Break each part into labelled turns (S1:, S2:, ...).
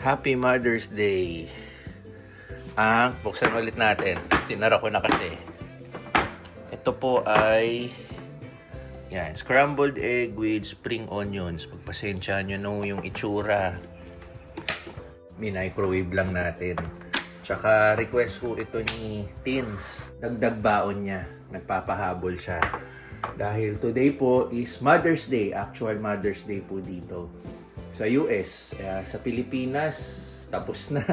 S1: Happy Mother's Day. Buksan ulit natin. Sinara ko na kasi. Ito po ay scrambled egg with spring onions. Pagpasensya nyo no yung itsura. Microwave lang natin. Tsaka request ko ito ni Teens. Dagdag baon niya. Nagpapahabol siya. Dahil today po is Mother's Day. Actual Mother's Day po dito sa US. Sa Pilipinas, tapos na.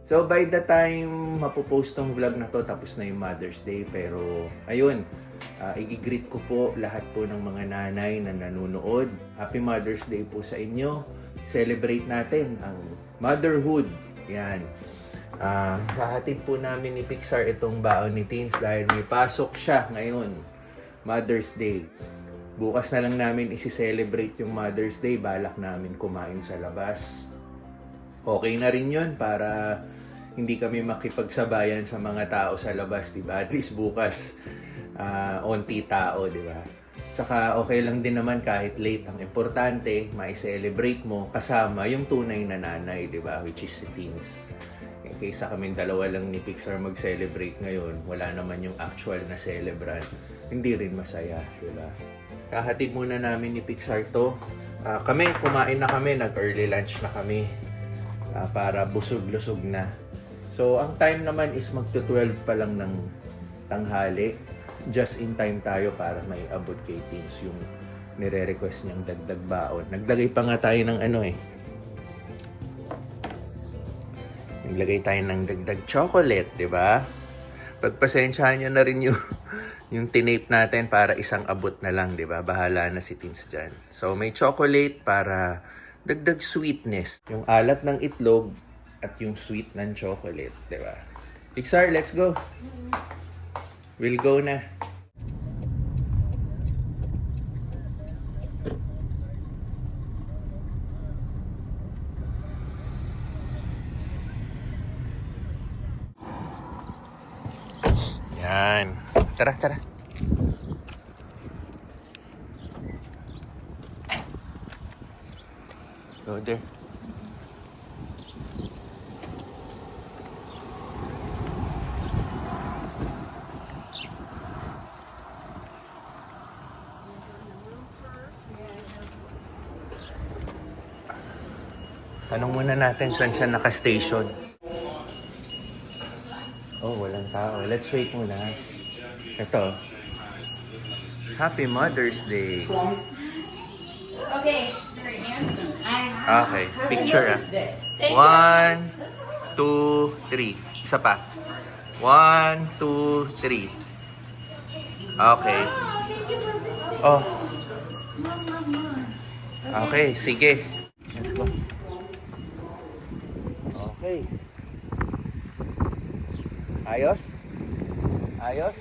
S1: So by the time mapopost tong vlog na to, tapos na yung Mother's Day. Pero ayun, i-greet ko po lahat po ng mga nanay na nanonood. Happy Mother's Day po sa inyo. Celebrate natin ang motherhood. Yan. Hahatid po namin ni Pixar itong baon ni Teens dahil may pasok siya ngayon. Mother's Day. Bukas na lang namin isi-celebrate yung Mother's Day. Balak namin kumain sa labas. Okay na rin yun para hindi kami makipagsabayan sa mga tao sa labas, diba? At least bukas, onti tao, diba? Saka okay lang din naman kahit late. Ang importante, mai-celebrate mo kasama yung tunay na nanay, diba? Which is si Teens. Kaysa kaming dalawa lang ni Pixar mag-celebrate ngayon, wala naman yung actual na celebrant. Hindi rin masaya, diba? Kahatid muna namin ni Pixar to. Kami, kumain na kami, nag-early lunch na kami. Para busog-lusog na. So, ang time naman is magto-12 pa lang ng tanghali. Just in time tayo para may abot kay Teens yung nire-request niyang dagdag baon. Naglagay pa nga tayo ng Naglagay tayo ng dagdag chocolate, di ba? Pagpasensyahan nyo na rin yung tinape natin para isang abot na lang, di ba? Bahala na si Teens dyan. So, may chocolate para dagdag sweetness. Yung alat ng itlog at yung sweet ng chocolate, di ba? Pixar, let's go. We'll go na. Yan. Tara, tara. Go there. Tanong muna natin saan siya naka-station. Oh, walang tao. Let's wait muna. Ito. Happy Mother's Day.
S2: Okay, very handsome.
S1: Okay, picture 1, 2, 3. Isa pa. 1, 2, 3. Okay. Oh. Okay, sige. Let's go. Okay. Ayos? Ayos?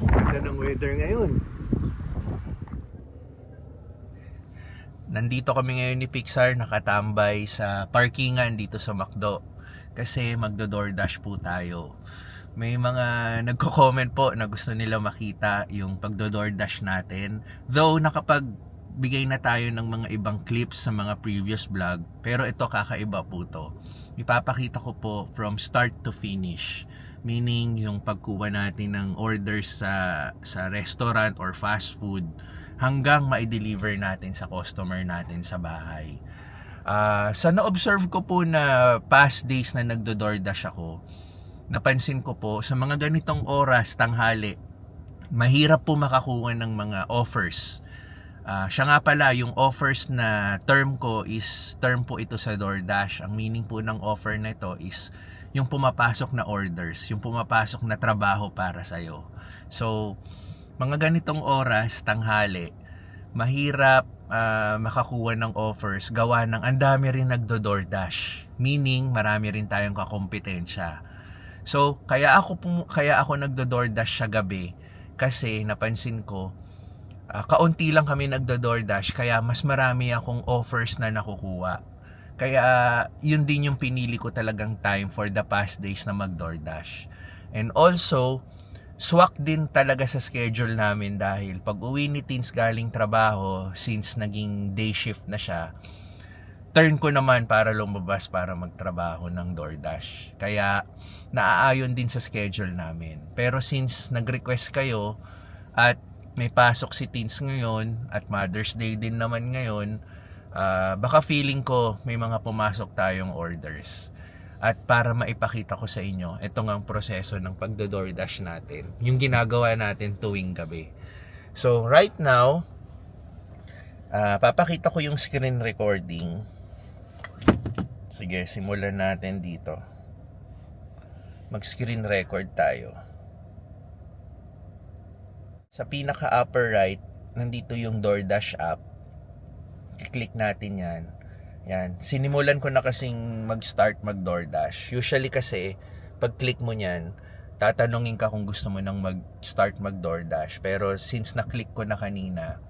S1: Ganda ng weather ngayon. Nandito kami ngayon ni Pixar, nakatambay sa parkingan dito sa McDo. Kasi magdo-DoorDash po tayo. May mga nagko-comment po na gusto nila makita yung pagdo-DoorDash natin. Though nakapagbigay na tayo ng mga ibang clips sa mga previous vlog, pero ito kakaiba po to. Ipapakita ko po from start to finish. Meaning yung pagkuha natin ng orders sa restaurant or fast food hanggang ma-deliver natin sa customer natin sa bahay. Sa na-observe ko po na past days na nagdo-DoorDash ako, napansin ko po sa mga ganitong oras, tanghali, mahirap po makakuha ng mga offers. Siya nga pala, yung offers na term ko is term po ito sa DoorDash. Ang meaning po ng offer na ito is yung pumapasok na orders, yung pumapasok na trabaho para sa'yo. So, mga ganitong oras, tanghali, mahirap makakuha ng offers gawa ng ang dami rin nagdo-DoorDash. Meaning, marami rin tayong kakompetensya. So, kaya ako nagdo-DoorDash sa gabi kasi napansin ko kaunti lang kami nagdo-DoorDash kaya mas marami akong offers na nakukuha. Kaya yun din yung pinili ko talagang time for the past days na mag-DoorDash. And also, swak din talaga sa schedule namin dahil pag uwi ni Teens galing trabaho, since naging day shift na siya, turn ko naman para lumabas para magtrabaho ng DoorDash. Kaya naaayon din sa schedule namin. Pero since nag-request kayo at may pasok si Teens ngayon at Mother's Day din naman ngayon, baka feeling ko may mga pumasok tayong orders. At para maipakita ko sa inyo, ito nga ang proseso ng pagdo-DoorDash natin. Yung ginagawa natin tuwing gabi. So right now, papakita ko yung screen recording. Sige, simulan natin dito. Mag-screen record tayo. Sa pinaka upper right, nandito yung DoorDash app. I-click natin yan. Yan. Sinimulan ko na kasing mag-start mag-DoorDash. Usually kasi, pag click mo nyan, tatanungin ka kung gusto mo nang mag-start mag-DoorDash. Pero since na-click ko na kanina,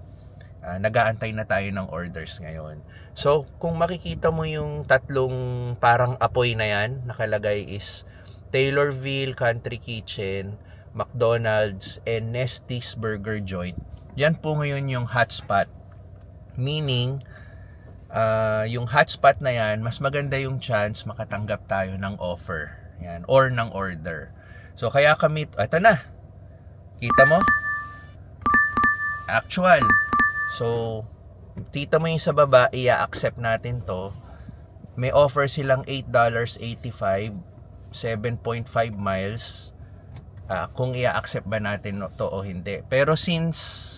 S1: nag-aantay na tayo ng orders ngayon. So, kung makikita mo yung tatlong parang apoy na yan, nakalagay is Taylorville Country Kitchen, McDonald's, and Nesty's Burger Joint. Yan po ngayon yung hotspot. Meaning, yung hotspot na yan, mas maganda yung chance makatanggap tayo ng offer. Yan, or ng order. So, kaya kami, ito na. Kita mo? Actual. So, kita mo yung sa baba, i-accept natin to. May offer silang $8.85, 7.5 miles. Kung i-accept ba natin to o hindi. Pero since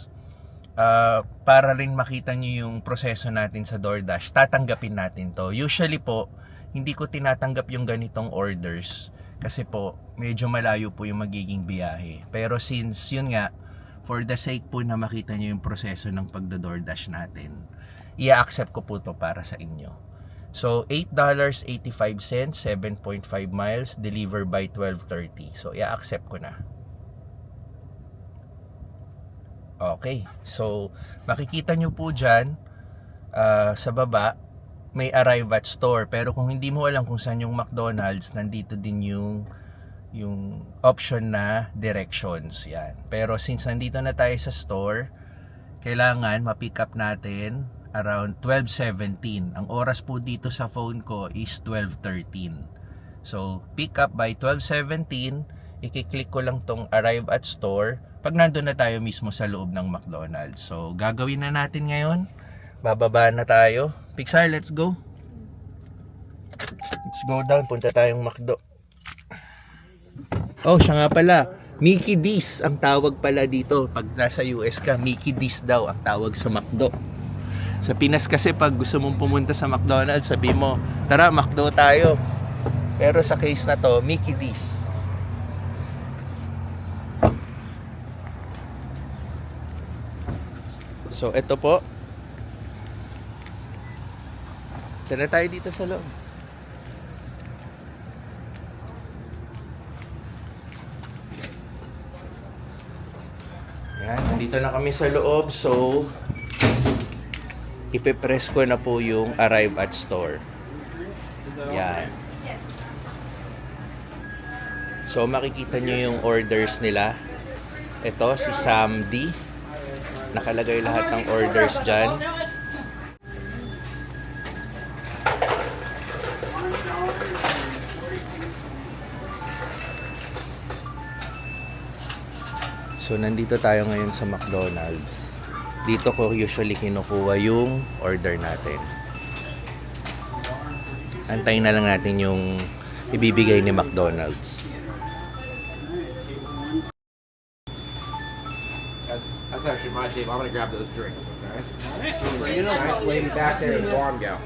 S1: para rin makita nyo yung proseso natin sa DoorDash, tatanggapin natin to. Usually po, hindi ko tinatanggap yung ganitong orders kasi po, medyo malayo po yung magiging biyahe. Pero since yun nga, for the sake po na makita nyo yung proseso ng pagdo-DoorDash natin, i-accept ko po to para sa inyo. So, $8.85, 7.5 miles, deliver by 12:30. So, i-accept ko na. Okay, so makikita nyo po dyan sa baba may arrive at store, pero kung hindi mo alam kung saan yung McDonald's, nandito din yung option na directions yan. Pero since nandito na tayo sa store, kailangan ma-pick up natin around 12:17. Ang oras po dito sa phone ko is 12:13. So pick up by 12:17, i-click ko lang tong arrive at store pag nandun na tayo mismo sa loob ng McDonald's. So, gagawin na natin ngayon. Bababa na tayo. Pixar, let's go. Let's go down. Punta tayong McDo. Oh, siya nga pala. Mickey D's ang tawag pala dito. Pag nasa US ka, Mickey D's daw ang tawag sa McDo. Sa Pinas kasi pag gusto mong pumunta sa McDonald's, sabi mo, tara, McDo tayo. Pero sa case na to, Mickey D's. So, ito po. Tara tayo dito sa loob. Yan, nandito na kami sa loob. So, ipipress ko na po yung arrive at store. Yan. So, makikita nyo yung orders nila. Ito, si Sam D. Nakalagay lahat ng orders dyan. So, nandito tayo ngayon sa McDonald's. Dito ko usually kinukuha yung order natin. Antayin na lang natin yung ibibigay ni McDonald's.
S3: That's actually my table. I'm gonna grab those drinks. Okay. Nice lady back there in the warm gal.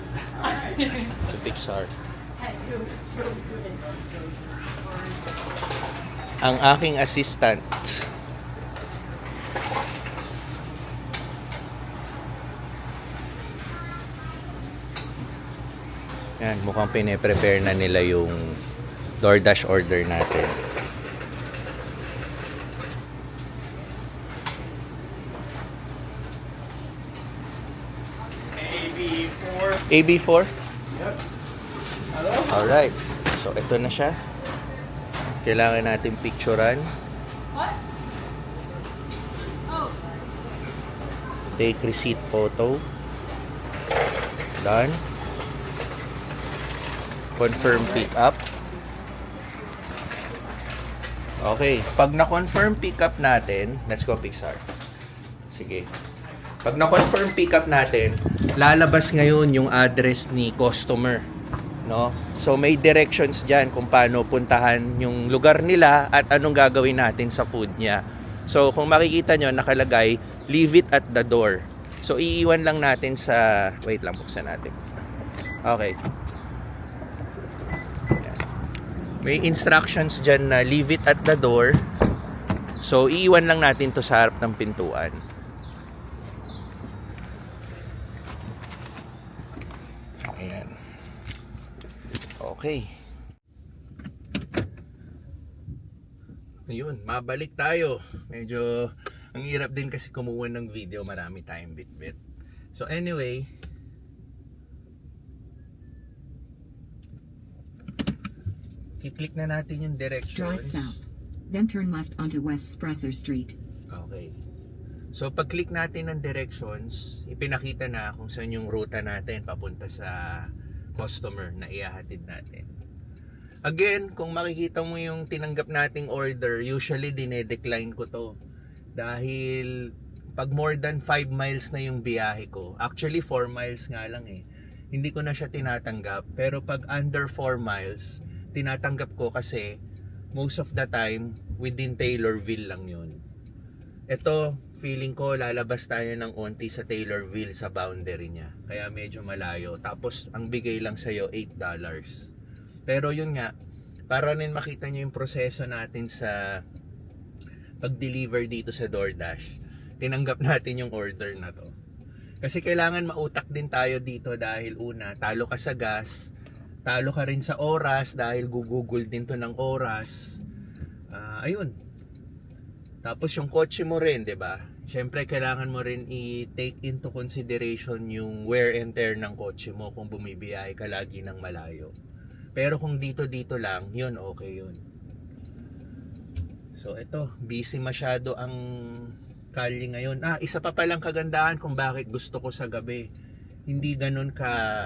S1: The Pixar. Ang aking assistant. Yan, mukhang pine-prepare na nila yung DoorDash order natin. AB4? Yep. Alright. So, ito na siya. Kailangan natin picturean.
S2: What? Oh.
S1: Take receipt photo. Done. Confirm pick up. Okay, pag na-confirm pick up natin, let's go Pixar. Sige. Pag na-confirm pick up natin, lalabas ngayon yung address ni customer, no? So may directions diyan kung paano puntahan yung lugar nila at anong gagawin natin sa food niya. So kung makikita nyo, nakalagay, leave it at the door. So iiwan lang natin sa, wait lang, buksan natin. Okay. May instructions dyan na leave it at the door. So, iiwan lang natin to sa harap ng pintuan. Ayan. Okay. Ayun, mabalik tayo. Medyo, ang hirap din kasi kumuha ng video. Marami tayong bit-bit. So, anyway, i-click na natin yung directions.
S4: Drive south, then turn left onto West Spresser Street.
S1: Okay. So, pag-click natin ng directions, ipinakita na kung saan yung ruta natin papunta sa customer na ihahatid natin. Again, kung makikita mo yung tinanggap nating order, usually dinedecline ko to. Dahil pag more than 5 miles na yung biyahe ko, actually 4 miles nga lang eh, hindi ko na siya tinatanggap. Pero pag under 4 miles, tinatanggap ko kasi most of the time within Taylorville lang yun. Ito, feeling ko lalabas tayo ng onti sa Taylorville sa boundary niya. Kaya medyo malayo. Tapos ang bigay lang sa'yo $8. Pero yun nga, para rin makita nyo yung proseso natin sa pag-deliver dito sa DoorDash, tinanggap natin yung order na to. Kasi kailangan mautak din tayo dito dahil una, talo ka sa gas, talo ka rin sa oras dahil gugugol din to ng oras. Ayun. Tapos yung kotse mo rin, 'di ba? Syempre kailangan mo rin i-take into consideration yung wear and tear ng kotse mo kung bumibiyahe ka lagi ng malayo. Pero kung dito lang, yun okay yun. So ito, busy masyado ang kalye ngayon. Isa pa palang kagandahan kung bakit gusto ko sa gabi. Hindi ganun ka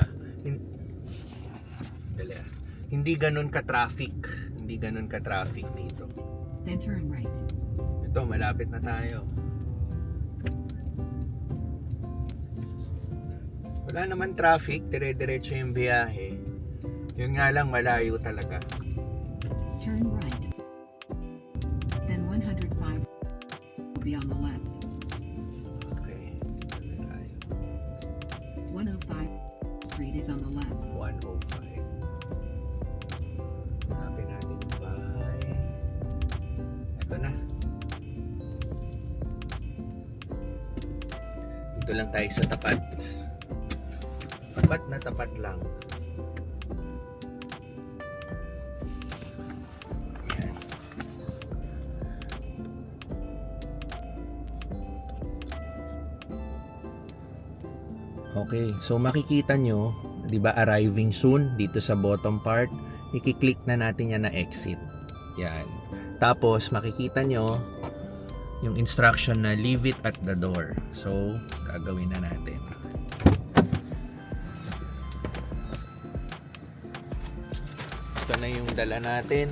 S1: hindi ganun ka-traffic. Hindi ganun ka-traffic dito.
S4: Then turn right.
S1: Ito, malapit na tayo. Wala naman traffic, dire-diretso yung biyahe. Yun nga lang, malayo talaga.
S4: Turn right. Then 105 will be on the left.
S1: Okay.
S4: 105 Street is on the left.
S1: 105. Hanapin natin yung bahay. Ito na. Dito lang tayo sa tapat. Tapat na tapat lang. Ayan. Okay, so makikita nyo, 'di ba, arriving soon dito sa bottom part. I-click na natin yan na exit. Yan. Tapos makikita nyo yung instruction na leave it at the door. So, gagawin na natin. Ito na yung dala natin.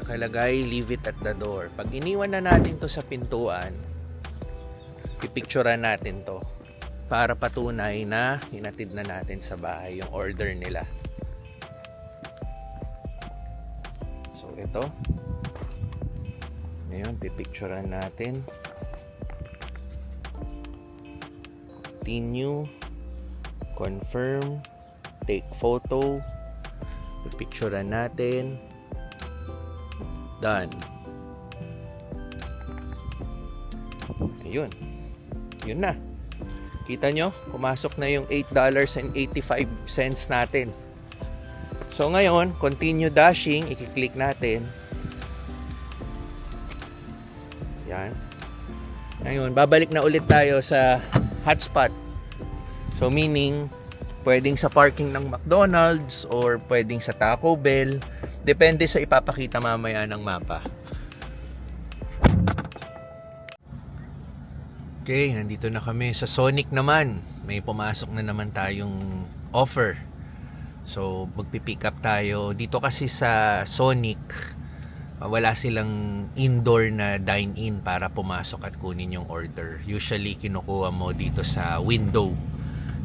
S1: Nakalagay, leave it at the door. Pag iniwan na natin to sa pintuan, pipicturean natin to para patunay na hinatid na natin sa bahay yung order nila. So, ito. Ngayon, pipicturean natin. Continue. Confirm. Take photo. Pipicturean natin. Done. Ayun. Yun na. Kita nyo? Pumasok na yung $8.85 natin. So ngayon, continue dashing. I-click natin. Yan. Ngayon, babalik na ulit tayo sa hotspot. So meaning, pwedeng sa parking ng McDonald's or pwedeng sa Taco Bell. Depende sa ipapakita mamaya ng mapa. Okay, nandito na kami sa Sonic naman. May pumasok na naman tayong offer. So, magpipick up tayo. Dito kasi sa Sonic, wala silang indoor na dine-in para pumasok at kunin yung order. Usually, kinukuha mo dito sa window,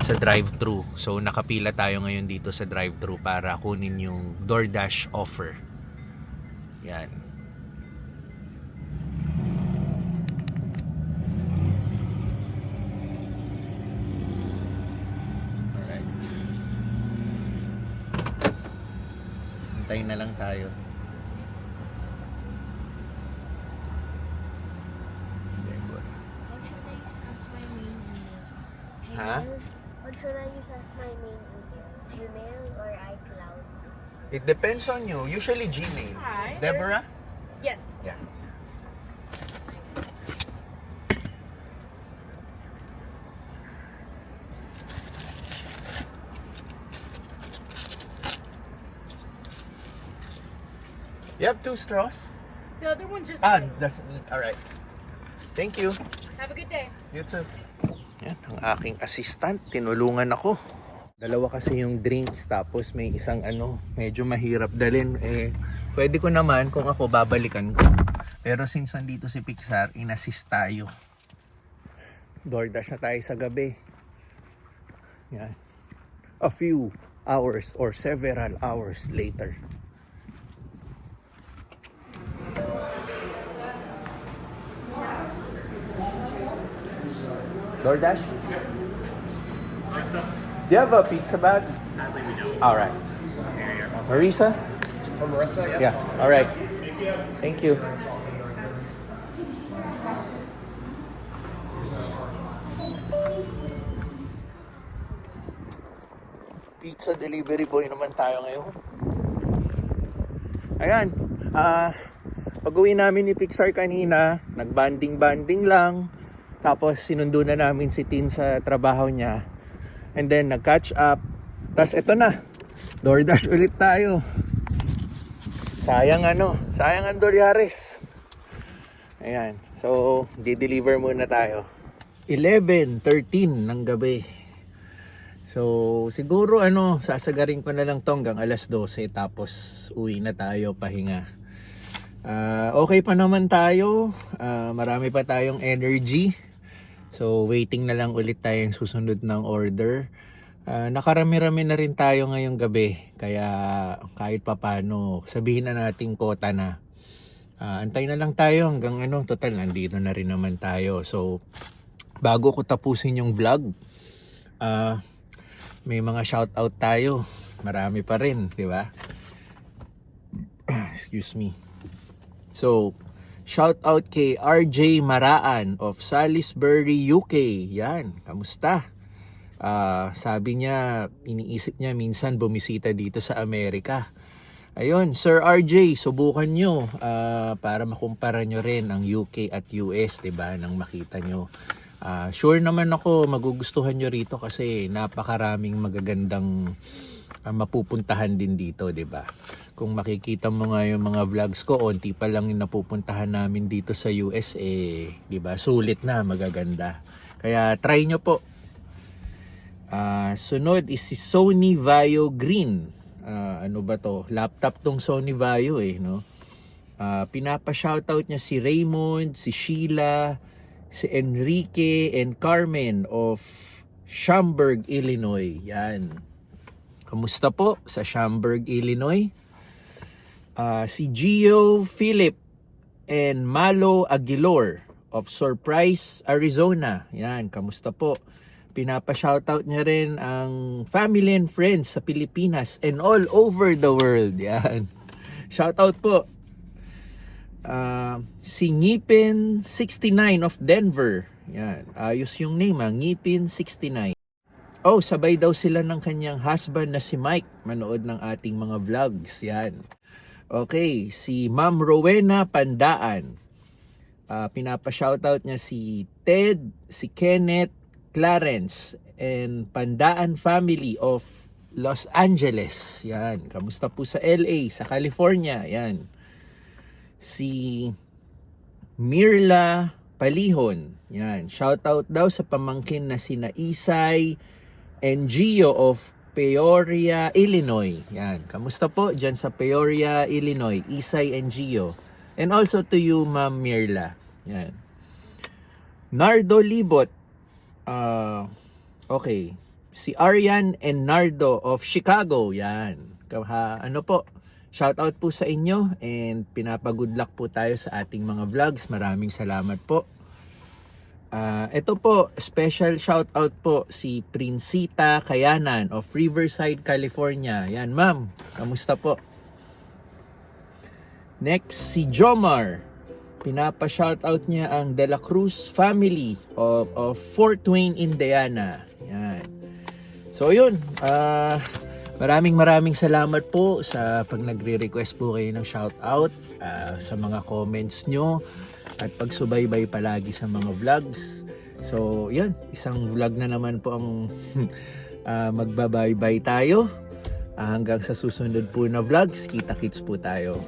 S1: sa drive-thru. So, nakapila tayo ngayon dito sa drive-thru para kunin yung DoorDash offer. Yan. Hintayin na lang tayo.
S5: What should I use as my main email?
S1: Huh?
S5: What should I use as my main email? Gmail or iCloud?
S1: It depends on you. Usually Gmail.
S2: Hi.
S1: Deborah?
S2: Yes.
S1: Yeah. You have 2 straws?
S2: The other one just.
S1: Doesn't need. Alright. Thank you.
S2: Have a good day.
S1: You too. Yan, ang aking assistant. Tinulungan ako. Dalawa kasi yung drinks, tapos may isang medyo mahirap dalhin. Pwede ko naman kung ako babalikan ko. Pero since nandito si Pixar, inassist tayo. DoorDash na tayo sa gabi. Yan. A few hours or several hours later. DoorDash? Do you have a pizza bag?
S6: Sadly, we don't.
S1: All right. Marisa?
S6: From Marissa, yeah.
S1: Yeah. All right. Thank you. Pizza delivery boy naman tayo ngayon. Ayan. Pag-uwi namin ni Pixar kanina, nag-banding-banding lang. Tapos sinundo na namin si Tin sa trabaho niya. And then nag-catch up. Tapos eto na. DoorDash ulit tayo. Sayang ang dolyares. Ayan. So, di-deliver muna tayo. 11:13 ng gabi. So, siguro sasagarin ko na lang to hanggang alas 12 tapos uwi na tayo pahinga. Okay pa naman tayo. Marami pa tayong energy. So, waiting na lang ulit tayong susunod ng order. Nakarami-rami na rin tayo ngayong gabi. Kaya kahit papano, sabihin na nating kota na. Antay na lang tayo hanggang total, nandito na rin naman tayo. So, bago ko tapusin yung vlog, may mga shoutout tayo. Marami pa rin, di ba? Excuse me. So, shout out kay RJ Maraan of Salisbury, UK. Yan, kamusta? Sabi niya, iniisip niya minsan bumisita dito sa Amerika. Ayun, Sir RJ, subukan nyo para makumpara nyo rin ang UK at US, diba? Nang makita nyo. Sure naman ako magugustuhan nyo rito kasi napakaraming magagandang mapupuntahan din dito, 'di ba? Kung makikita mo nga yung mga vlogs ko, onti pa lang yung napupuntahan namin dito sa US, 'di ba? Sulit na, magaganda. Kaya try nyo po. Sunod is si Sony Vaio Green. Ano ba to? Laptop tong Sony Vaio no? Pinapa-shoutout niya si Raymond, si Sheila, si Enrique and Carmen of Schaumburg, Illinois. Yan. Kamusta po sa Schaumburg, Illinois? Si Gio Philip and Malo Aguilar of Surprise, Arizona. Yan, kamusta po? Pinapa-shoutout niya rin ang family and friends sa Pilipinas and all over the world. Yan. Shoutout po. Si Ngipin69 of Denver. Yan. Ayos yung name, Ngipin69. Oh, sabay daw sila ng kanyang husband na si Mike manood ng ating mga vlogs. Yan. Okay, si Ma'am Rowena Pandaan. Pinapa-shoutout niya si Ted, si Kenneth, Clarence, and Pandaan family of Los Angeles. Yan. Kamusta po sa LA, sa California? Yan. Si Mirla Palihon. Yan. Shoutout daw sa pamangkin na sina Isay and Gio of Peoria, Illinois. Yan. Kamusta po dyan sa Peoria, Illinois? Isay and Gio. And also to you, Ma'am Mirla. Yan. Nardo Libot. Okay. Si Arian and Nardo of Chicago. Yan. Ano po? Shoutout po sa inyo and pinapa-good luck po tayo sa ating mga vlogs. Maraming salamat po. Ito po, special shoutout po si Princita Kayanan of Riverside, California. Yan, ma'am. Kamusta po? Next, si Jomar. Pinapa-shoutout niya ang De La Cruz family of Fort Wayne, Indiana. Yan. So, yun. Maraming salamat po sa pag nagre-request po kayo ng shoutout, sa mga comments nyo at pagsubaybay palagi sa mga vlogs. So, yan, isang vlog na naman po ang magbabaybay tayo. Hanggang sa susunod po na vlogs, kita-kits po tayo.